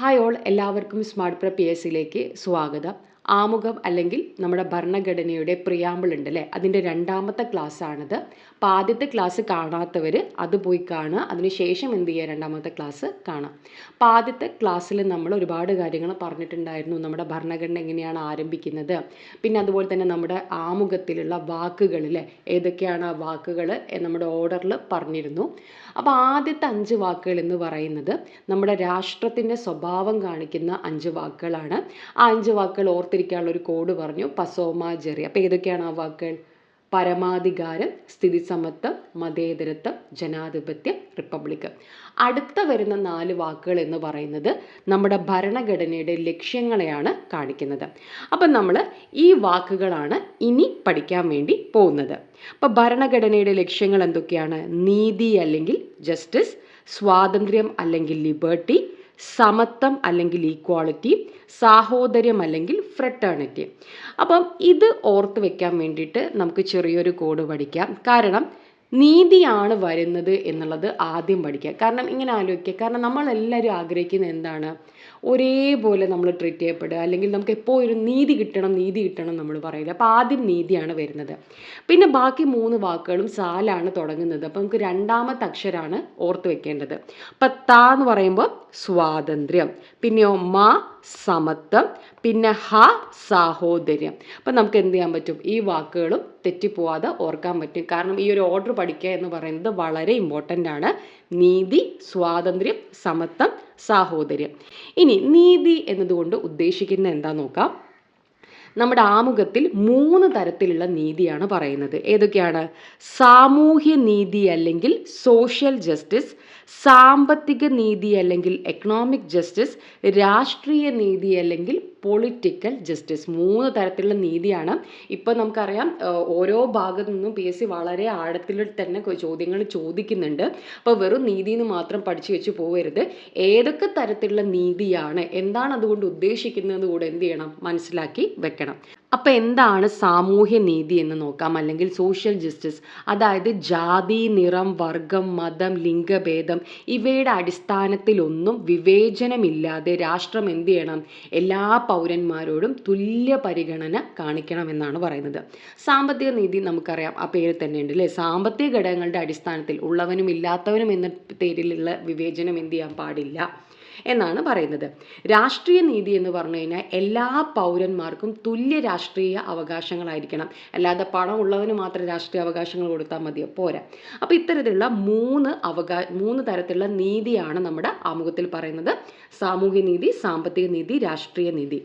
Hi all, എല്ലാവർക്കും smart prep PSCയിലേക്ക് സ്വാഗതം. ആമുഖം അല്ലെങ്കിൽ നമ്മുടെ ഭരണഘടനയുടെ പ്രിയാമ്പിൾ ഉണ്ട് അല്ലേ, അതിൻ്റെ രണ്ടാമത്തെ ക്ലാസ് ആണിത്. അപ്പോൾ ആദ്യത്തെ ക്ലാസ് കാണാത്തവർ അത് പോയി കാണുക, അതിനുശേഷം എന്ത് ചെയ്യുക, രണ്ടാമത്തെ ക്ലാസ് കാണാം. അപ്പോൾ ആദ്യത്തെ ക്ലാസ്സിൽ നമ്മൾ ഒരുപാട് കാര്യങ്ങൾ പറഞ്ഞിട്ടുണ്ടായിരുന്നു. നമ്മുടെ ഭരണഘടന എങ്ങനെയാണ് ആരംഭിക്കുന്നത്, പിന്നെ അതുപോലെ തന്നെ നമ്മുടെ ആമുഖത്തിലുള്ള വാക്കുകളിൽ ഏതൊക്കെയാണ് ആ വാക്കുകൾ നമ്മുടെ ഓർഡറിൽ പറഞ്ഞിരുന്നു. അപ്പോൾ ആദ്യത്തെ 5 വാക്കുകൾ എന്ന് പറയുന്നത് നമ്മുടെ രാഷ്ട്രത്തിൻ്റെ സ്വഭാവം കാണിക്കുന്ന 5 വാക്കുകളാണ്. ആ 5 വാക്കുകൾ ഓർത്തിരിക്കാനുള്ള ഒരു കോഡ് പറഞ്ഞു, പസോമ ജെറി. അപ്പോൾ ഏതൊക്കെയാണ് ആ വാക്കുകൾ? പരമാധികാരം, സ്ഥിതിസമത്വം, മതേതരത്വം, ജനാധിപത്യം, റിപ്പബ്ലിക്. അടുത്ത വരുന്ന 4 വാക്കുകൾ എന്ന് പറയുന്നത് നമ്മുടെ ഭരണഘടനയുടെ ലക്ഷ്യങ്ങളെയാണ് കാണിക്കുന്നത്. അപ്പം നമ്മൾ ഈ വാക്കുകളാണ് ഇനി പഠിക്കാൻ വേണ്ടി പോകുന്നത്. അപ്പം ഭരണഘടനയുടെ ലക്ഷ്യങ്ങൾ എന്തൊക്കെയാണ്? നീതി അല്ലെങ്കിൽ ജസ്റ്റിസ്, സ്വാതന്ത്ര്യം അല്ലെങ്കിൽ ലിബർട്ടി, സമത്വം അല്ലെങ്കിൽ ഈക്വാളിറ്റി, സാഹോദര്യം അല്ലെങ്കിൽ ഫ്രട്ടേണിറ്റി. അപ്പം ഇത് ഓർത്ത് വെക്കാൻ വേണ്ടിയിട്ട് നമുക്ക് ചെറിയൊരു കോഡ് പഠിക്കാം. കാരണം നീതിയാണ് വരുന്നത് എന്നുള്ളത് ആദ്യം പഠിക്കുക. കാരണം ഇങ്ങനെ ആലോചിക്കുക, കാരണം നമ്മളെല്ലാവരും ആഗ്രഹിക്കുന്നത് എന്താണ്? ഒരേപോലെ നമ്മൾ ട്രീറ്റ് ചെയ്യപ്പെടുക, അല്ലെങ്കിൽ നമുക്ക് എപ്പോഴും ഒരു നീതി കിട്ടണം നമ്മൾ പറയില്ല. അപ്പോൾ ആദ്യം നീതിയാണ് വരുന്നത്. പിന്നെ ബാക്കി 3 വാക്കുകളും സാലാണ് തുടങ്ങുന്നത്. അപ്പോൾ നമുക്ക് രണ്ടാമത്തെ അക്ഷരമാണ് ഓർത്ത് വെക്കേണ്ടത്. അപ്പം ത എന്ന് പറയുമ്പോൾ സ്വാതന്ത്ര്യം, പിന്നെയോ മ സമത്വം, പിന്നെ ഹ സാഹോദര്യം. അപ്പം നമുക്ക് എന്ത് ചെയ്യാൻ പറ്റും? ഈ വാക്കുകളും തെറ്റിപ്പോവാതെ ഓർക്കാൻ പറ്റും. കാരണം ഈ ഒരു ഓർഡർ പഠിക്കുക എന്ന് പറയുന്നത് വളരെ ഇമ്പോർട്ടൻ്റ് ആണ്. നീതി, സ്വാതന്ത്ര്യം, സമത്വം, സാഹോദര്യം. ഇനി നീതി എന്നതുകൊണ്ട് ഉദ്ദേശിക്കുന്നത് എന്താ നോക്കാം. നമ്മുടെ ആമുഖത്തിൽ 3 തരത്തിലുള്ള നീതിയാണ് പറയുന്നത്. ഏതൊക്കെയാണ്? സാമൂഹ്യ നീതി അല്ലെങ്കിൽ സോഷ്യൽ ജസ്റ്റിസ്, സാമ്പത്തിക നീതി അല്ലെങ്കിൽ എക്കണോമിക് ജസ്റ്റിസ്, രാഷ്ട്രീയ നീതി അല്ലെങ്കിൽ പൊളിറ്റിക്കൽ ജസ്റ്റിസ്. 3 തരത്തിലുള്ള നീതിയാണ്. ഇപ്പം നമുക്കറിയാം, ഓരോ ഭാഗത്തു നിന്നും PSC വളരെ ആഴത്തിൽ തന്നെ ചോദ്യങ്ങൾ ചോദിക്കുന്നുണ്ട്. അപ്പോൾ വെറും നീതി എന്ന് മാത്രം പഠിച്ചു വെച്ച് പോകരുത്. ഏതൊക്കെ തരത്തിലുള്ള നീതിയാണ്, എന്താണ് അതുകൊണ്ട് ഉദ്ദേശിക്കുന്നത് കൂടെ എന്ത് ചെയ്യണം, മനസ്സിലാക്കി വെക്കണം. അപ്പം എന്താണ് സാമൂഹ്യ നീതി എന്ന് നോക്കാം, അല്ലെങ്കിൽ സോഷ്യൽ ജസ്റ്റിസ്. അതായത് ജാതി, നിറം, വർഗം, മതം, ലിംഗഭേദം ഇവയുടെ അടിസ്ഥാനത്തിലൊന്നും വിവേചനമില്ലാതെ രാഷ്ട്രം എന്ത് ചെയ്യണം, എല്ലാ പൗരന്മാരോടും തുല്യ പരിഗണന കാണിക്കണമെന്നാണ് പറയുന്നത്. സാമ്പത്തിക നീതി നമുക്കറിയാം, ആ പേര് തന്നെ ഉണ്ട് അല്ലേ. സാമ്പത്തിക ഘടകങ്ങളുടെ അടിസ്ഥാനത്തിൽ ഉള്ളവനും ഇല്ലാത്തവനും എന്ന പേരിലുള്ള വിവേചനം എന്ത് ചെയ്യാൻ പാടില്ല എന്നാണ് പറയുന്നത്. രാഷ്ട്രീയ നീതി എന്ന് പറഞ്ഞു കഴിഞ്ഞാൽ എല്ലാ പൗരന്മാർക്കും തുല്യ രാഷ്ട്രീയ അവകാശങ്ങളായിരിക്കണം. അല്ലാതെ പണം ഉള്ളവന് മാത്രം രാഷ്ട്രീയ അവകാശങ്ങൾ കൊടുത്താൽ മതിയോ? പോരാ. അപ്പോൾ ഇത്തരത്തിലുള്ള 3 തരത്തിലുള്ള നീതിയാണ് നമ്മുടെ ആമുഖത്തിൽ പറയുന്നത്. സാമൂഹ്യ നീതി, സാമ്പത്തിക നീതി, രാഷ്ട്രീയ നീതി.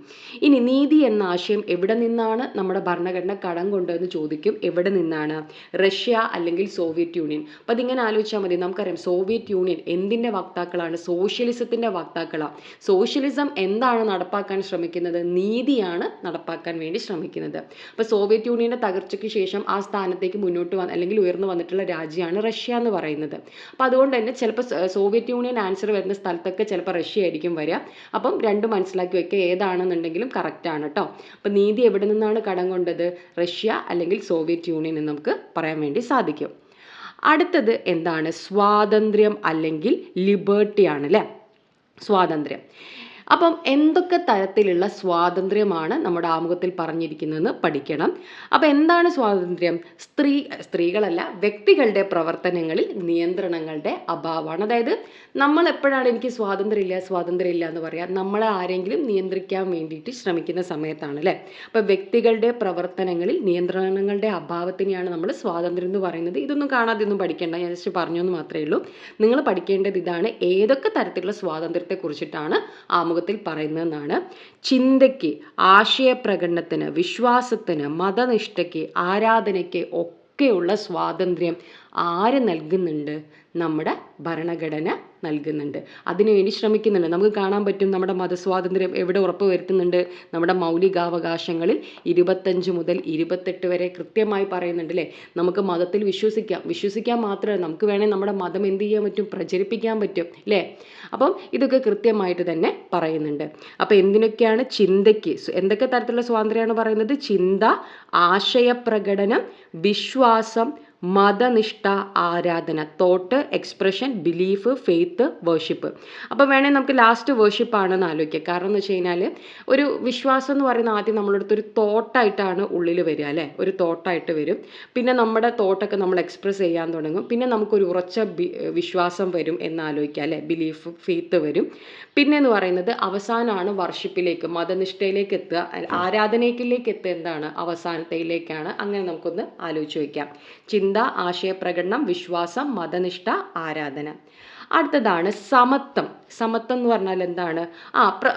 ഇനി നീതി എന്ന ആശയം എവിടെ നിന്നാണ് നമ്മുടെ ഭരണഘടന കടം കൊണ്ടതെന്ന് ചോദിക്കും. എവിടെ നിന്നാണ്? റഷ്യ അല്ലെങ്കിൽ സോവിയറ്റ് യൂണിയൻ. അപ്പം അതിങ്ങനെ ആലോചിച്ചാൽ മതി. നമുക്കറിയാം സോവിയറ്റ് യൂണിയൻ എന്തിൻ്റെ വക്താക്കളാണ്? സോഷ്യലിസത്തിൻ്റെ വക്താക്കളാണ്. സോഷ്യലിസം എന്താണ് നടപ്പാക്കാൻ ശ്രമിക്കുന്നത്? നീതിയാണ് നടപ്പാക്കാൻ വേണ്ടി ശ്രമിക്കുന്നത്. അപ്പോൾ സോവിയറ്റ് യൂണിയന്റെ തകർച്ചയ്ക്ക് ശേഷം ആ സ്ഥാനത്തേക്ക് മുന്നോട്ട് അല്ലെങ്കിൽ ഉയർന്നു വന്നിട്ടുള്ള രാജ്യമാണ് റഷ്യ എന്ന് പറയുന്നത്. അപ്പോൾ അതുകൊണ്ട് തന്നെ ചിലപ്പോൾ സോവിയറ്റ് യൂണിയൻ ആൻസർ വരുന്ന സ്ഥലത്തൊക്കെ ചിലപ്പോൾ റഷ്യ ആയിരിക്കും വരിക. അപ്പം രണ്ടും മനസ്സിലാക്കി വെക്കുക, ഏതാണെന്നുണ്ടെങ്കിലും കറക്റ്റ് ആണ് കേട്ടോ. അപ്പം നീതി എവിടെ നിന്നാണ് കടം കൊണ്ടത്? റഷ്യ അല്ലെങ്കിൽ സോവിയറ്റ് യൂണിയൻ എന്ന് നമുക്ക് പറയാൻ വേണ്ടി സാധിക്കും. അടുത്തത് എന്താണ്? സ്വാതന്ത്ര്യം അല്ലെങ്കിൽ ലിബർട്ടി ആണ് അല്ലേ, സ്വാതന്ത്ര്യം. അപ്പം എന്തൊക്കെ തരത്തിലുള്ള സ്വാതന്ത്ര്യമാണ് നമ്മുടെ ആമുഖത്തിൽ പറഞ്ഞിരിക്കുന്നതെന്ന് പഠിക്കണം. അപ്പം എന്താണ് സ്വാതന്ത്ര്യം? സ്ത്രീകളല്ല, വ്യക്തികളുടെ പ്രവർത്തനങ്ങളിൽ നിയന്ത്രണങ്ങളുടെ അഭാവമാണ്. അതായത് നമ്മൾ എപ്പോഴാണ് എനിക്ക് സ്വാതന്ത്ര്യമില്ല എന്ന് പറയാം? നമ്മളെ ആരെങ്കിലും നിയന്ത്രിക്കാൻ വേണ്ടിയിട്ട് ശ്രമിക്കുന്ന സമയത്താണ് അല്ലേ. അപ്പം വ്യക്തികളുടെ പ്രവർത്തനങ്ങളിൽ നിയന്ത്രണങ്ങളുടെ അഭാവത്തിനെയാണ് നമ്മൾ സ്വാതന്ത്ര്യം എന്ന് പറയുന്നത്. ഇതൊന്നും കാണാതെ ഒന്നും പഠിക്കേണ്ട, ഞാൻ ജസ്റ്റ് പറഞ്ഞു എന്ന് മാത്രമേ ഉള്ളൂ. നിങ്ങൾ പഠിക്കേണ്ടത് ഇതാണ്, ഏതൊക്കെ തരത്തിലുള്ള സ്വാതന്ത്ര്യത്തെ കുറിച്ചിട്ടാണ് ആമുഖത്തിൽ പറയുന്നതെന്നാണ്. ചിന്തയ്ക്ക്, ആശയപ്രകടനത്തിന്, വിശ്വാസത്തിന്, മതനിഷ്ഠയ്ക്ക്, ആരാധനയ്ക്ക് ഒക്കെയുള്ള സ്വാതന്ത്ര്യം ആര് നൽകുന്നുണ്ട്? നമ്മുടെ ഭരണഘടന നൽകുന്നുണ്ട്. അതിനുവേണ്ടി ശ്രമിക്കുന്നുണ്ട്. നമുക്ക് കാണാൻ പറ്റും നമ്മുടെ മതസ്വാതന്ത്ര്യം എവിടെ ഉറപ്പ് വരുത്തുന്നുണ്ട്? നമ്മുടെ മൗലികാവകാശങ്ങളിൽ 25 മുതൽ 28 വരെ കൃത്യമായി പറയുന്നുണ്ട് അല്ലേ. നമുക്ക് മതത്തിൽ വിശ്വസിക്കാൻ മാത്രമല്ല, നമുക്ക് വേണേൽ നമ്മുടെ മതം എന്ത് ചെയ്യാൻ പറ്റും? പ്രചരിപ്പിക്കാൻ പറ്റും അല്ലേ. അപ്പം ഇതൊക്കെ കൃത്യമായിട്ട് തന്നെ പറയുന്നുണ്ട്. അപ്പം എന്തിനൊക്കെയാണ്? ചിന്തയ്ക്ക് എന്തൊക്കെ തരത്തിലുള്ള സ്വാതന്ത്ര്യമാണ് പറയുന്നത്? ചിന്ത, ആശയപ്രകടനം, വിശ്വാസം, മതനിഷ്ഠ, ആരാധന, thought, expression, belief, faith, worship. അപ്പോൾ വേണേൽ നമുക്ക് ലാസ്റ്റ് വേർഷിപ്പ് ആണെന്ന് ആലോചിക്കാം. കാരണം എന്ന് വെച്ച് കഴിഞ്ഞാൽ ഒരു വിശ്വാസം എന്ന് പറയുന്ന ആദ്യം നമ്മളടുത്ത് ഒരു തോട്ടായിട്ടാണ് ഉള്ളിൽ വരിക അല്ലേ, ഒരു തോട്ടായിട്ട് വരും. പിന്നെ നമ്മുടെ തോട്ടൊക്കെ നമ്മൾ എക്സ്പ്രസ് ചെയ്യാൻ തുടങ്ങും. പിന്നെ നമുക്കൊരു ഉറച്ച വിശ്വാസം വരും എന്നാലോചിക്കാം അല്ലേ, ബിലീഫ്, ഫെയ്ത്ത് വരും. പിന്നെ എന്ന് പറയുന്നത് അവസാനമാണ് വർഷിപ്പിലേക്ക്, മതനിഷ്ഠയിലേക്ക് എത്തുക, ആരാധനയിലേക്ക് എത്തുക. എന്താണ് അവസാനത്തിലേക്കാണ്. അങ്ങനെ നമുക്കൊന്ന് ആലോചിച്ച് വയ്ക്കാം. ചിന്ത, ആശയപ്രകടനം, വിശ്വാസം, മതനിഷ്ഠ, ആരാധന. അടുത്തതാണ് സമത്വം. സമത്വം എന്ന് പറഞ്ഞാൽ എന്താണ്?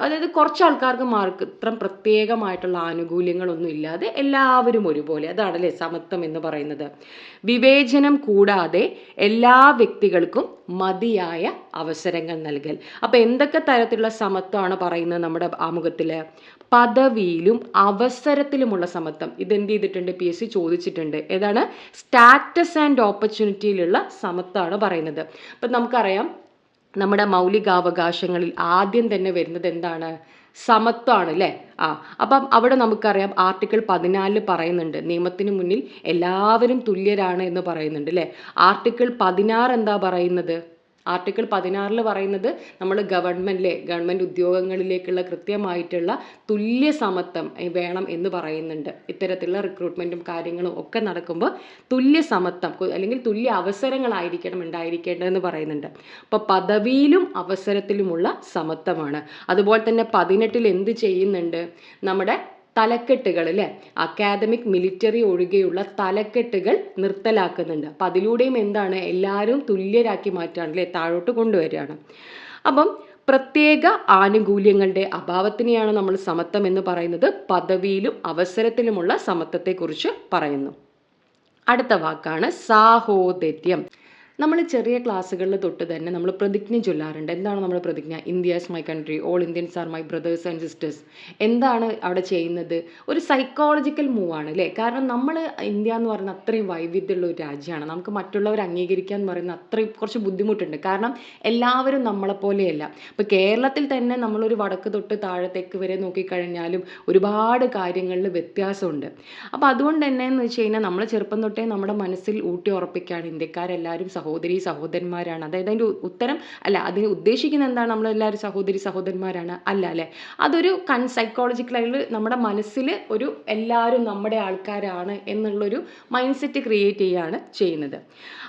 അതായത് കുറച്ച് ആൾക്കാർക്ക് മാത്രം പ്രത്യേകമായിട്ടുള്ള ആനുകൂല്യങ്ങളൊന്നും ഇല്ലാതെ എല്ലാവരും ഒരുപോലെ, അതാണല്ലേ സമത്വം എന്ന് പറയുന്നത്. വിവേചനം കൂടാതെ എല്ലാ വ്യക്തികൾക്കും മതിയായ അവസരങ്ങൾ നൽകൽ. അപ്പൊ എന്തൊക്കെ തരത്തിലുള്ള സമത്വമാണ് പറയുന്നത് നമ്മുടെ ആമുഖത്തില്? പദവിയിലും അവസരത്തിലുമുള്ള സമത്വം. ഇതെന്ത് ചെയ്തിട്ടുണ്ട്? PSC ചോദിച്ചിട്ടുണ്ട്. ഏതാണ്? സ്റ്റാറ്റസ് ആൻഡ് ഓപ്പർച്യൂണിറ്റിയിലുള്ള സമത്വമാണ് പറയുന്നത്. അപ്പം നമുക്കറിയാം നമ്മുടെ മൗലികാവകാശങ്ങളിൽ ആദ്യം തന്നെ വരുന്നത് എന്താണ്? സമത്വമാണ് അല്ലേ. അപ്പം അവിടെ നമുക്കറിയാം ആർട്ടിക്കിൾ 14 പറയുന്നുണ്ട്, നിയമത്തിന് മുന്നിൽ എല്ലാവരും തുല്യരാണ് എന്ന് പറയുന്നുണ്ട് അല്ലേ. ആർട്ടിക്കിൾ 16 എന്താ പറയുന്നത്? ആർട്ടിക്കിൾ 16 പറയുന്നത് നമ്മൾ ഗവൺമെൻറ് ഉദ്യോഗങ്ങളിലേക്കുള്ള കൃത്യമായിട്ടുള്ള തുല്യ സമത്വം വേണം എന്ന് പറയുന്നുണ്ട്. ഇത്തരത്തിലുള്ള റിക്രൂട്ട്മെൻറ്റും കാര്യങ്ങളും ഒക്കെ നടക്കുമ്പോൾ തുല്യ സമത്വം അല്ലെങ്കിൽ തുല്യ അവസരങ്ങളായിരിക്കണം ഉണ്ടായിരിക്കേണ്ടതെന്ന് പറയുന്നുണ്ട്. അപ്പോൾ പദവിയിലും അവസരത്തിലുമുള്ള സമത്വമാണ്. അതുപോലെ തന്നെ 18 എന്ത് ചെയ്യുന്നുണ്ട്? നമ്മുടെ തലക്കെട്ടുകൾ അല്ലേ, അക്കാദമിക്, മിലിറ്ററി ഒഴികെയുള്ള തലക്കെട്ടുകൾ നിർത്തലാക്കുന്നുണ്ട്. അപ്പം അതിലൂടെയും എന്താണ്? എല്ലാവരും തുല്യരാക്കി മാറ്റാണ് അല്ലേ, താഴോട്ട് കൊണ്ടുവരികയാണ്. അപ്പം പ്രത്യേക ആനുകൂല്യങ്ങളുടെ അഭാവത്തിനെയാണ് നമ്മൾ സമത്വം എന്ന് പറയുന്നത്. പദവിയിലും അവസരത്തിലുമുള്ള സമത്വത്തെക്കുറിച്ച് പറയുന്നു. അടുത്ത വാക്കാണ് സാഹോദര്യം. നമ്മൾ ചെറിയ ക്ലാസ്സുകളിൽ തൊട്ട് തന്നെ നമ്മൾ പ്രതിജ്ഞ ചൊല്ലാറുണ്ട്. എന്താണ് നമ്മുടെ പ്രതിജ്ഞ? India is my country, all Indians are my brothers and sisters. എന്താണ് അവിടെ ചെയ്യുന്നത്? ഒരു സൈക്കോളജിക്കൽ മൂവാണ് അല്ലേ. കാരണം നമ്മൾ ഇന്ത്യ എന്ന് പറയുന്ന അത്രയും വൈവിധ്യമുള്ള ഒരു രാജ്യമാണ്. നമുക്ക് മറ്റുള്ളവർ അംഗീകരിക്കുക എന്ന് പറയുന്ന അത്രയും കുറച്ച് ബുദ്ധിമുട്ടുണ്ട്. കാരണം എല്ലാവരും നമ്മളെപ്പോലെയല്ല. ഇപ്പോൾ കേരളത്തിൽ തന്നെ നമ്മളൊരു വടക്ക് തൊട്ട് താഴത്തേക്ക് വരെ നോക്കിക്കഴിഞ്ഞാലും ഒരുപാട് കാര്യങ്ങളിൽ വ്യത്യാസമുണ്ട്. അപ്പോൾ അതുകൊണ്ട് തന്നെ എന്ന് വെച്ച് കഴിഞ്ഞാൽ നമ്മൾ ചെറുപ്പം തൊട്ടേ നമ്മുടെ മനസ്സിൽ ഊട്ടി ഉറപ്പിക്കുകയാണ് ഇന്ത്യക്കാരെല്ലാവരും സഹോദരി സഹോദരന്മാരാണ്. അതായത് അതിൻ്റെ ഉത്തരം അല്ല, അതിന് ഉദ്ദേശിക്കുന്നത് എന്താണ്? നമ്മളെല്ലാവരും സഹോദരി സഹോദരന്മാരാണ് അല്ല അല്ലേ. അതൊരു സൈക്കോളജിക്കലായിട്ട് നമ്മുടെ മനസ്സിൽ ഒരു എല്ലാവരും നമ്മുടെ ആൾക്കാരാണ് എന്നുള്ളൊരു മൈൻഡ് സെറ്റ് ക്രിയേറ്റ് ചെയ്യുകയാണ് ചെയ്യുന്നത്.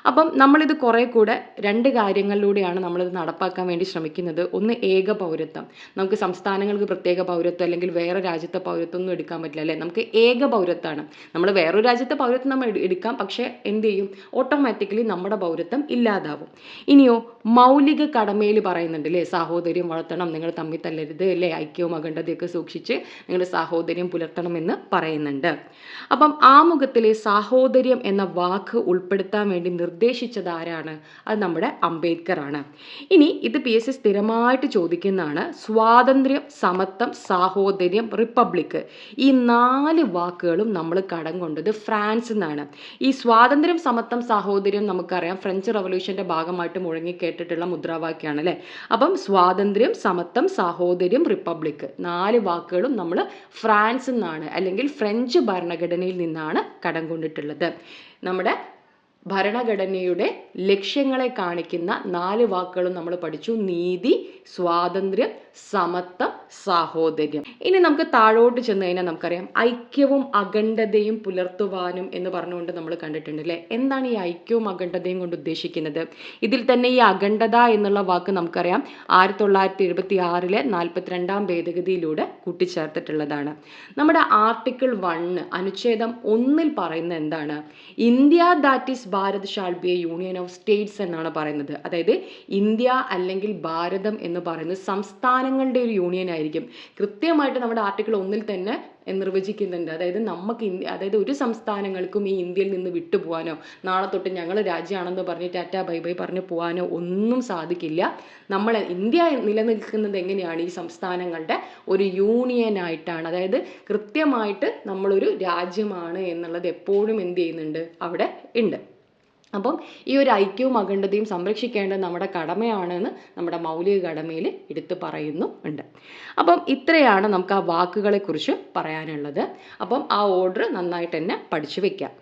അപ്പം നമ്മളിത് കുറേ കൂടെ 2 കാര്യങ്ങളിലൂടെയാണ് നമ്മളിത് നടപ്പാക്കാൻ വേണ്ടി ശ്രമിക്കുന്നത്. ഒന്ന് ഏക പൗരത്വം. നമുക്ക് സംസ്ഥാനങ്ങൾക്ക് പ്രത്യേക പൗരത്വം അല്ലെങ്കിൽ വേറെ രാജ്യത്തെ പൗരത്വം ഒന്നും എടുക്കാൻ പറ്റില്ല അല്ലേ. നമുക്ക് ഏക പൗരത്വമാണ്. നമ്മൾ വേറൊരു രാജ്യത്തെ പൗരത്വം നമ്മൾ എടുക്കാം, പക്ഷേ എന്ത് ചെയ്യും? ഓട്ടോമാറ്റിക്കലി നമ്മുടെ പൗരത്വം ഇല്ലാതാവും. ഇനിയോ മൗലിക കടമയിൽ പറയുന്നുണ്ട് അല്ലേ, സാഹോദര്യം വളർത്തണം, നിങ്ങൾ തമ്മിൽ തല്ലരുത് അല്ലേ, ഐക്യവും അഖണ്ഡതയൊക്കെ സൂക്ഷിച്ച് നിങ്ങളുടെ സാഹോദര്യം പുലർത്തണം എന്ന് പറയുന്നുണ്ട്. അപ്പം ആമുഖത്തിലെ സാഹോദര്യം എന്ന വാക്ക് ഉൾപ്പെടുത്താൻ വേണ്ടി നിർദ്ദേശിച്ചത് ആരാണ്? അത് നമ്മുടെ അംബേദ്കർ ആണ്. ഇനി ഇത് PSC സ്ഥിരമായിട്ട് ചോദിക്കുന്നതാണ്. സ്വാതന്ത്ര്യം, സമത്വം, സാഹോദര്യം, റിപ്പബ്ലിക്, ഈ 4 വാക്കുകളും നമ്മൾ കടം കൊണ്ടത് ഫ്രാൻസിൽ നിന്നാണ്. ഈ സ്വാതന്ത്ര്യം, സമത്വം, സാഹോദര്യം നമുക്കറിയാം ഫ്രഞ്ച് റവല്യൂഷന്റെ ഭാഗമായിട്ട് മുഴങ്ങിക്കേട്ടിട്ടുള്ള മുദ്രാവാക്യമാണ് അല്ലേ. അപ്പം സ്വാതന്ത്ര്യം, സമത്വം, സാഹോദര്യം, റിപ്പബ്ലിക് 4 വാക്കുകളും നമ്മൾ ഫ്രാൻസിൽ നിന്നാണ് അല്ലെങ്കിൽ ഫ്രഞ്ച് ഭരണഘടനയിൽ നിന്നാണ് കടം കൊണ്ടിട്ടുള്ളത്. നമ്മുടെ ഭരണഘടനയുടെ ലക്ഷ്യങ്ങളെ കാണിക്കുന്ന 4 വാക്കുകളും നമ്മൾ പഠിച്ചു. നീതി, സ്വാതന്ത്ര്യം, സമത്വം, സാഹോദര്യം. ഇനി നമുക്ക് താഴോട്ട് ചെന്ന് കഴിഞ്ഞാൽ നമുക്കറിയാം ഐക്യവും അഖണ്ഡതയും പുലർത്തുവാനും എന്ന് പറഞ്ഞുകൊണ്ട് നമ്മൾ കണ്ടിട്ടുണ്ട് അല്ലേ. എന്താണ് ഈ ഐക്യവും അഖണ്ഡതയും കൊണ്ട് ഉദ്ദേശിക്കുന്നത്? ഇതിൽ തന്നെ ഈ അഖണ്ഡത എന്നുള്ള വാക്ക് നമുക്കറിയാം 1976 42ാം ഭേദഗതിയിലൂടെ കൂട്ടിച്ചേർത്തിട്ടുള്ളതാണ്. നമ്മുടെ ആർട്ടിക്കിൾ 1 അനുച്ഛേദം 1 പറയുന്നത് എന്താണ്? India that is Bharat shall be A union of States എന്നാണ് പറയുന്നത്. അതായത് ഇന്ത്യ അല്ലെങ്കിൽ ഭാരതം എന്ന് പറയുന്നത് സംസ്ഥാനങ്ങളുടെ ഒരു യൂണിയൻ ആയിരിക്കും. കൃത്യമായിട്ട് നമ്മുടെ ആർട്ടിക്കിൾ 1 തന്നെ നിർവചിക്കുന്നുണ്ട്. അതായത് അതായത് ഒരു സംസ്ഥാനങ്ങൾക്കും ഈ ഇന്ത്യയിൽ നിന്ന് വിട്ടുപോകാനോ നാളെ തൊട്ട് ഞങ്ങൾ രാജ്യമാണെന്ന് പറഞ്ഞ് ടാറ്റ ബൈ ബൈ പറഞ്ഞ് പോകാനോ ഒന്നും സാധിക്കില്ല. ഇന്ത്യ നിലനിൽക്കുന്നത് എങ്ങനെയാണ്? ഈ സംസ്ഥാനങ്ങളുടെ ഒരു യൂണിയൻ ആയിട്ടാണ്. അതായത് കൃത്യമായിട്ട് നമ്മളൊരു രാജ്യമാണ് എന്നുള്ളത് എപ്പോഴും എന്ത് ചെയ്യുന്നുണ്ട്? അവിടെ ഉണ്ട്. അപ്പം ഈ ഒരു ഐക്യവും അഖണ്ഡതയും സംരക്ഷിക്കേണ്ടത് നമ്മുടെ കടമയാണെന്ന് നമ്മുടെ മൗലിക കടമയിൽ എടുത്തു പറയുന്നുണ്ട്. അപ്പം ഇത്രയാണ് നമുക്ക് ആ വാക്കുകളെ കുറിച്ച് പറയാനുള്ളത്. അപ്പം ആ ഓർഡർ നന്നായിട്ട് തന്നെ പഠിച്ചു വെക്കാം.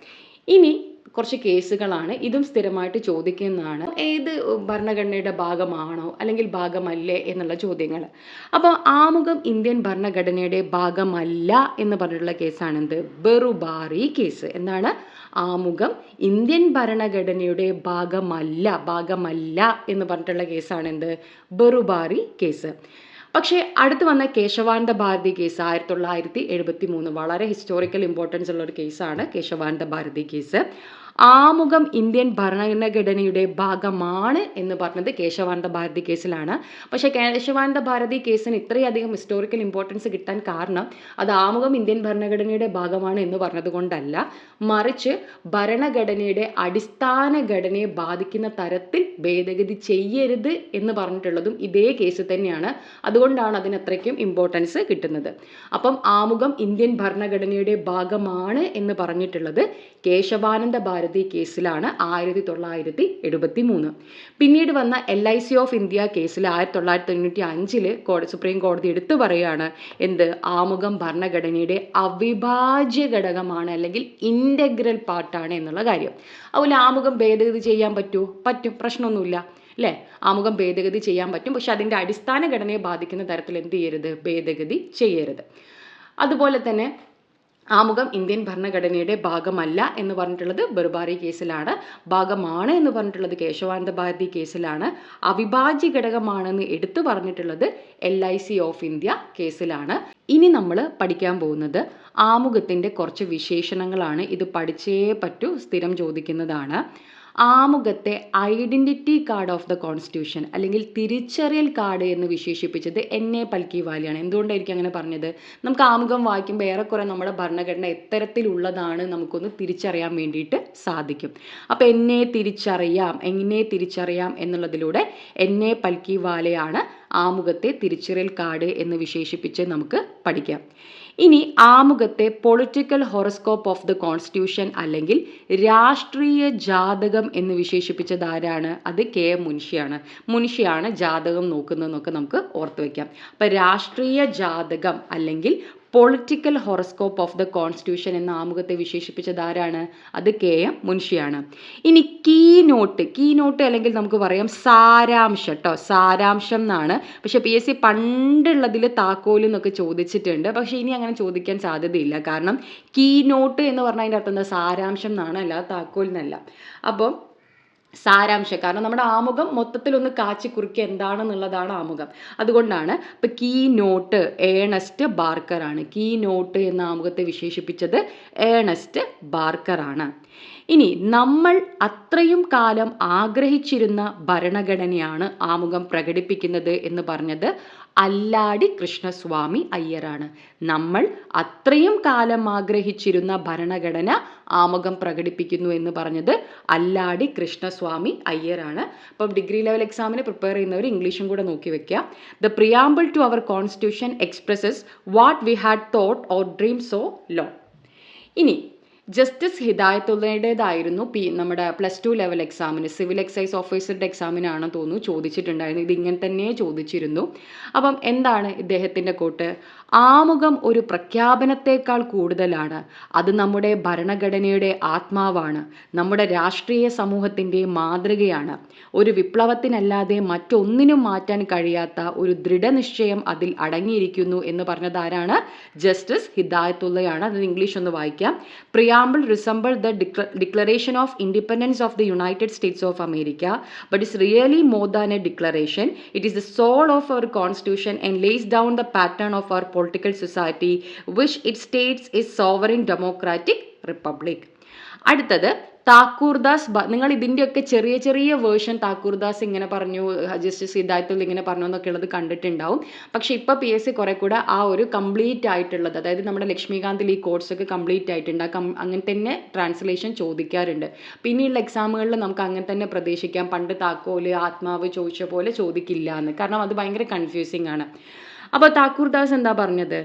ഇനി കുറച്ച് കേസുകളാണ്. ഇതും സ്ഥിരമായിട്ട് ചോദിക്കുന്നതാണ്. ഏത് ഭരണഘടനയുടെ ഭാഗമാണോ അല്ലെങ്കിൽ ഭാഗമല്ലേ എന്നുള്ള ചോദ്യങ്ങൾ. അപ്പോൾ ആമുഖം ഇന്ത്യൻ ഭരണഘടനയുടെ ഭാഗമല്ല എന്ന് പറഞ്ഞിട്ടുള്ള കേസാണ് എന്ത്? ബെറുബാറി കേസ്. എന്താണ്? ആമുഖം ഇന്ത്യൻ ഭരണഘടനയുടെ ഭാഗമല്ല എന്ന് പറഞ്ഞിട്ടുള്ള കേസാണ് എന്ത്? ബെറുബാറി കേസ്. പക്ഷേ അടുത്ത് വന്ന കേശവാനന്ദ ഭാരതി കേസ് 1973, വളരെ ഹിസ്റ്റോറിക്കൽ ഇമ്പോർട്ടൻസ് ഉള്ള ഒരു കേസാണ് കേശവാനന്ദ ഭാരതി കേസ്. ആമുഖം ഇന്ത്യൻ ഭരണഘടനയുടെ ഭാഗമാണ് എന്ന് പറഞ്ഞത് കേശവാനന്ദ ഭാരതി കേസിലാണ്. പക്ഷേ കേശവാനന്ദ ഭാരതി കേസിന് ഇത്രയധികം ഹിസ്റ്റോറിക്കൽ ഇമ്പോർട്ടൻസ് കിട്ടാൻ കാരണം അത് ആമുഖം ഇന്ത്യൻ ഭരണഘടനയുടെ ഭാഗമാണ് എന്ന് പറഞ്ഞത് കൊണ്ടല്ല, മറിച്ച് ഭരണഘടനയുടെ അടിസ്ഥാന ഘടനയെ ബാധിക്കുന്ന തരത്തിൽ ഭേദഗതി ചെയ്യരുത് എന്ന് പറഞ്ഞിട്ടുള്ളതും ഇതേ കേസ് തന്നെയാണ്. അതുകൊണ്ടാണ് അതിന് അത്രയ്ക്കും ഇമ്പോർട്ടൻസ് കിട്ടുന്നത്. അപ്പം ആമുഖം ഇന്ത്യൻ ഭരണഘടനയുടെ ഭാഗമാണ് എന്ന് പറഞ്ഞിട്ടുള്ളത് കേശവാനന്ദ ഭാരതി കേസിലാണ് 1973. പിന്നീട് വന്ന LIC ഓഫ് ഇന്ത്യ കേസിൽ 1995 സുപ്രീം കോടതി എടുത്തു പറയുകയാണ് എന്ത്? ആമുഖം ഭരണഘടനയുടെ അവിഭാജ്യ ഘടകമാണ് അല്ലെങ്കിൽ ഇൻ്റഗ്രൽ പാർട്ടാണ് എന്നുള്ള കാര്യം. അതുപോലെ ആമുഖം ഭേദഗതി ചെയ്യാൻ പറ്റുമോ? പറ്റും, പ്രശ്നമൊന്നുമില്ല അല്ലേ? ആമുഖം ഭേദഗതി ചെയ്യാൻ പറ്റും. പക്ഷെ അതിൻ്റെ അടിസ്ഥാന ഘടനയെ ബാധിക്കുന്ന തരത്തിൽ എന്ത് ചെയ്യരുത്? ഭേദഗതി ചെയ്യരുത്. അതുപോലെ തന്നെ ആമുഖം ഇന്ത്യൻ ഭരണഘടനയുടെ ഭാഗമല്ല എന്ന് പറഞ്ഞിട്ടുള്ളത് ബെറുബാറി കേസിലാണ്. ഭാഗമാണ് എന്ന് പറഞ്ഞിട്ടുള്ളത് കേശവാനന്ദ ഭാരതി കേസിലാണ്. അവിഭാജ്യ ഘടകമാണെന്ന് എടുത്തു പറഞ്ഞിട്ടുള്ളത് LIC ഓഫ് ഇന്ത്യ കേസിലാണ്. ഇനി നമ്മൾ പഠിക്കാൻ പോകുന്നത് ആമുഖത്തിൻ്റെ കുറച്ച് വിശേഷണങ്ങളാണ്. ഇത് പഠിച്ചേ പറ്റൂ, സ്ഥിരം ചോദിക്കുന്നതാണ്. ആമുഖത്തെ identity card of the constitution അല്ലെങ്കിൽ തിരിച്ചറിയൽ കാർഡ് എന്ന് വിശേഷിപ്പിച്ചത് N.A. പൽക്കിവാലിയാണ്. എന്തുകൊണ്ടായിരിക്കും അങ്ങനെ പറഞ്ഞത്? നമുക്ക് ആമുഖം വായിക്കുമ്പോൾ ഏറെക്കുറെ നമ്മുടെ ഭരണഘടന എത്തരത്തിലുള്ളതാണ് നമുക്കൊന്ന് തിരിച്ചറിയാൻ വേണ്ടിയിട്ട് സാധിക്കും. അപ്പോൾ എങ്ങനെ തിരിച്ചറിയാം എന്നുള്ളതിലൂടെ N.A. പൽക്കിവാലയാണ് ആമുഖത്തെ തിരിച്ചറിയൽ കാർഡ് എന്ന് വിശേഷിപ്പിച്ച് നമുക്ക് പഠിക്കാം. ഇനി ആമുഖത്തെ political horoscope of the constitution അല്ലെങ്കിൽ രാഷ്ട്രീയ ജാതകം എന്ന് വിശേഷിപ്പിച്ചത് ആരാണ്? അത് K.M. മുൻഷിയാണ്. മുൻഷിയാണ് ജാതകം നോക്കുന്നതെന്നൊക്കെ നമുക്ക് ഓർത്ത് വയ്ക്കാം. അപ്പം രാഷ്ട്രീയ ജാതകം അല്ലെങ്കിൽ political horoscope of the constitution എന്ന ആമുഖത്തെ വിശേഷിപ്പിച്ചത് ആരാണ്? അത് K.M. മുൻഷിയാണ്. ഇനി കീനോട്ട് അല്ലെങ്കിൽ നമുക്ക് പറയാം സാരാംശം സാരാംശം എന്നാണ്. പക്ഷെ PSC പണ്ടുള്ളതിൽ താക്കോൽ എന്നൊക്കെ ചോദിച്ചിട്ടുണ്ട്. പക്ഷെ ഇനി അങ്ങനെ ചോദിക്കാൻ സാധ്യതയില്ല. കാരണം കീനോട്ട് എന്ന് പറഞ്ഞാൽ അതിൻ്റെ അർത്ഥം എന്താ? സാരാംശം എന്നാണ്, അല്ലാതെ താക്കോൽ എന്നല്ല. അപ്പം സാരാംശം, കാരണം നമ്മുടെ ആമുഖം മൊത്തത്തിലൊന്ന് കാച്ചി കുറിക്കുക എന്താണെന്നുള്ളതാണ് ആമുഖം. അതുകൊണ്ടാണ് ഇപ്പം കീനോട്ട് ഏണസ്റ്റ് ബാർക്കറാണ്. കീനോട്ട് എന്ന ആമുഖത്തെ വിശേഷിപ്പിച്ചത് ഏണസ്റ്റ് ബാർക്കറാണ്. ഇനി നമ്മൾ അത്രയും കാലം ആഗ്രഹിച്ചിരുന്ന ഭരണഘടനയാണ് ആമുഖം പ്രകടിപ്പിക്കുന്നത് എന്ന് പറഞ്ഞത് അല്ലാടി കൃഷ്ണസ്വാമി അയ്യരാണ്. നമ്മൾ അത്രയും കാലം ആഗ്രഹിച്ചിരുന്ന ഭരണഘടന ആമുഖം പ്രകടിപ്പിക്കുന്നു എന്ന് പറഞ്ഞത് അല്ലാടി കൃഷ്ണസ്വാമി അയ്യരാണ്. അപ്പം ഡിഗ്രി ലെവൽ എക്സാമിന് പ്രിപ്പയർ ചെയ്യുന്നവർ ഇംഗ്ലീഷും കൂടെ നോക്കി വെക്കുക. The preamble to our constitution expresses what we had thought or dream so long. ഇനി ജസ്റ്റിസ് ഹിദായത്തുള്ളയുടേതായിരുന്നു നമ്മുടെ +2 ലെവൽ എക്സാമിന്, സിവിൽ എക്സൈസ് ഓഫീസറുടെ എക്സാമിനാണെന്ന് തോന്നുന്നു ചോദിച്ചിട്ടുണ്ടായിരുന്നു. ഇതിങ്ങനെ തന്നെ ചോദിച്ചിരുന്നു. അപ്പം എന്താണ് ഇദ്ദേഹത്തിൻ്റെ കോട്ട്? ആമുഖം ഒരു പ്രഖ്യാപനത്തേക്കാൾ കൂടുതലാണ്. അത് നമ്മുടെ ഭരണഘടനയുടെ ആത്മാവാണ്. നമ്മുടെ രാഷ്ട്രീയ സമൂഹത്തിൻ്റെ മാതൃകയാണ്. ഒരു വിപ്ലവത്തിനല്ലാതെ മറ്റൊന്നിനും മാറ്റാൻ കഴിയാത്ത ഒരു ദൃഢനിശ്ചയം അതിൽ അടങ്ങിയിരിക്കുന്നു എന്ന് പറഞ്ഞത് ആരാണ്? ജസ്റ്റിസ് ഹിദായത്തുള്ളയാണ്. അത് ഇംഗ്ലീഷ് ഒന്ന് വായിക്കാം. Preamble resembles the Declaration of Independence of the United States of America, but is really more than a declaration. It is the soul of our Constitution and lays down the pattern of our political society, which it states is sovereign democratic republic. അടുത്തത് താക്കൂർദാസ്. നിങ്ങൾ ഇതിൻ്റെയൊക്കെ ചെറിയ ചെറിയ version Thakurdas ഇങ്ങനെ പറഞ്ഞു, justice Hidayatullah ഇങ്ങനെ പറഞ്ഞു എന്നൊക്കെ ഉള്ളത് കണ്ടിട്ടുണ്ടാവും. പക്ഷെ ഇപ്പോൾ PSC കുറെ കൂടെ ആ ഒരു കംപ്ലീറ്റ് ആയിട്ടുള്ളത്, അതായത് നമ്മുടെ ലക്ഷ്മികാന്തിൽ ഈ കോഴ്സൊക്കെ കംപ്ലീറ്റ് ആയിട്ടുണ്ട്, അങ്ങനെ തന്നെ ട്രാൻസ്ലേഷൻ ചോദിക്കാറുണ്ട്. പിന്നെയുള്ള എക്സാമുകളിൽ നമുക്ക് അങ്ങനെ തന്നെ പ്രതീക്ഷിക്കാം. പണ്ട് താക്കോല് ആത്മാവ് ചോദിച്ച പോലെ ചോദിക്കില്ല എന്ന്, കാരണം അത് ഭയങ്കര കൺഫ്യൂസിങ് ആണ്. അപ്പോൾ താക്കൂർദാസ് എന്താ പറഞ്ഞത്?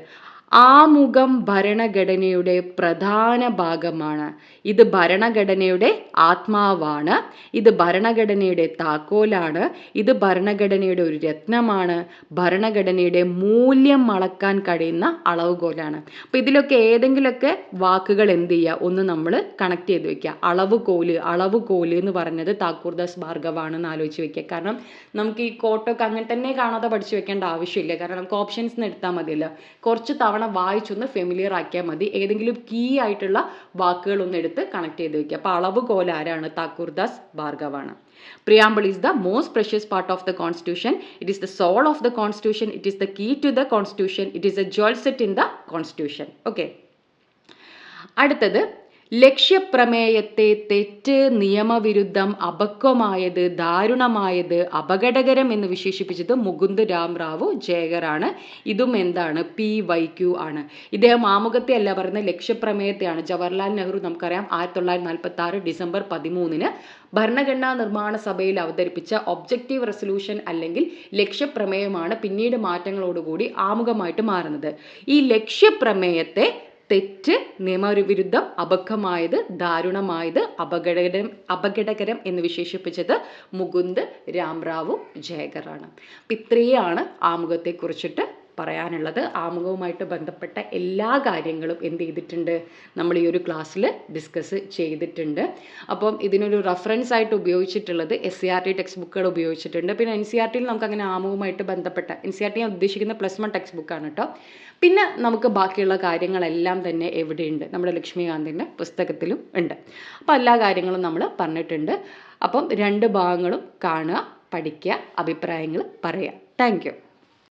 ആമുഖം ഭരണഘടനയുടെ പ്രധാന ഭാഗമാണ്. ഇത് ഭരണഘടനയുടെ ആത്മാവാണ്. ഇത് ഭരണഘടനയുടെ താക്കോലാണ്. ഇത് ഭരണഘടനയുടെ ഒരു രത്നമാണ്. ഭരണഘടനയുടെ മൂല്യം അളക്കാൻ കഴിയുന്ന അളവുകോലാണ്. അപ്പം ഇതിലൊക്കെ ഏതെങ്കിലുമൊക്കെ വാക്കുകൾ എന്ത് ചെയ്യുക, ഒന്ന് നമ്മൾ കണക്ട് ചെയ്ത് വെക്കുക. അളവുകോല് എന്ന് പറഞ്ഞത് താക്കൂർദാസ് ഭാർഗവാണെന്ന് ആലോചിച്ച് വെക്കുക. കാരണം നമുക്ക് ഈ കോട്ടൊക്കെ അങ്ങനെ തന്നെ കാണാതെ പഠിച്ചു വെക്കേണ്ട ആവശ്യമില്ല. കാരണം നമുക്ക് ഓപ്ഷൻസ് എടുത്താൽ മതിയല്ലോ. കുറച്ച് തവണ വായിച്ചൊന്ന് ഫെമിലിയർ ആക്കിയാൽ മതി. ഏതെങ്കിലും കീ ആയിട്ടുള്ള വാക്കുകൾ ഒന്ന് എടുത്ത് കണക്ട് ചെയ്ത് വെക്കുക. അപ്പോൾ അളവുകോൽ ആരാണ്? Thakurdas ഭാർഗവാണ്. Preamble is the most precious part of the constitution. It is the soul of the constitution. It is the key to the constitution. It is a jewel set in the constitution. Okay. അടുത്തത്, ലക്ഷ്യപ്രമേയത്തെ തെറ്റ്, നിയമവിരുദ്ധം, അപക്വമായത്, ദാരുണമായത്, അപകടകരം എന്ന് വിശേഷിപ്പിച്ചത് മുകുന്ദ് രാം റാവു ജയകറാണ്. ഇതും എന്താണ്? PYQ ആണ്. ഇദ്ദേഹം ആമുഖത്തെ അല്ല പറയുന്നത്, ലക്ഷ്യപ്രമേയത്തെയാണ്. ജവഹർലാൽ നെഹ്റു നമുക്കറിയാം 1946 ഡിസംബർ 13 ഭരണഘടനാ നിർമ്മാണ സഭയിൽ അവതരിപ്പിച്ച ഒബ്ജക്റ്റീവ് റെസൊല്യൂഷൻ അല്ലെങ്കിൽ ലക്ഷ്യപ്രമേയമാണ് പിന്നീട് മാറ്റങ്ങളോടുകൂടി ആമുഖമായിട്ട് മാറുന്നത്. ഈ ലക്ഷ്യപ്രമേയത്തെ തെറ്റ്, നിയമവിരുദ്ധം, അപക്വമായത്, ദാരുണമായത്, അപകടകരം എന്ന് വിശേഷിപ്പിച്ചത് മുകുന്ദ് രാം റാവു ജയകറാണ്. അപ്പം ഇത്രയാണ് ആമുഖത്തെക്കുറിച്ചിട്ട് പറയാനുള്ളത്. ആമുഖവുമായിട്ട് ബന്ധപ്പെട്ട എല്ലാ കാര്യങ്ങളും എന്ത് ചെയ്തിട്ടുണ്ട്, നമ്മൾ ഈ ഒരു ക്ലാസ്സിൽ ഡിസ്കസ് ചെയ്തിട്ടുണ്ട്. അപ്പം ഇതിനൊരു റെഫറൻസ് ആയിട്ട് ഉപയോഗിച്ചിട്ടുള്ളത് SCERT ടെക്സ്റ്റ് ബുക്കുകൾ ഉപയോഗിച്ചിട്ടുണ്ട്. പിന്നെ NCERT നമുക്ക് അങ്ങനെ ആമുഖവുമായിട്ട് ബന്ധപ്പെട്ട NCERT ഞാൻ ഉദ്ദേശിക്കുന്ന +1 ടെക്സ്റ്റ് ബുക്കാണ് കേട്ടോ. പിന്നെ നമുക്ക് ബാക്കിയുള്ള കാര്യങ്ങളെല്ലാം തന്നെ എവിടെയുണ്ട്? നമ്മുടെ ലക്ഷ്മികാന്തിൻ്റെ പുസ്തകത്തിലും ഉണ്ട്. അപ്പോൾ എല്ലാ കാര്യങ്ങളും നമ്മൾ പറഞ്ഞിട്ടുണ്ട്. അപ്പം 2 ഭാഗങ്ങളും കാണുക, പഠിക്കുക, അഭിപ്രായങ്ങൾ പറയുക. Thank you.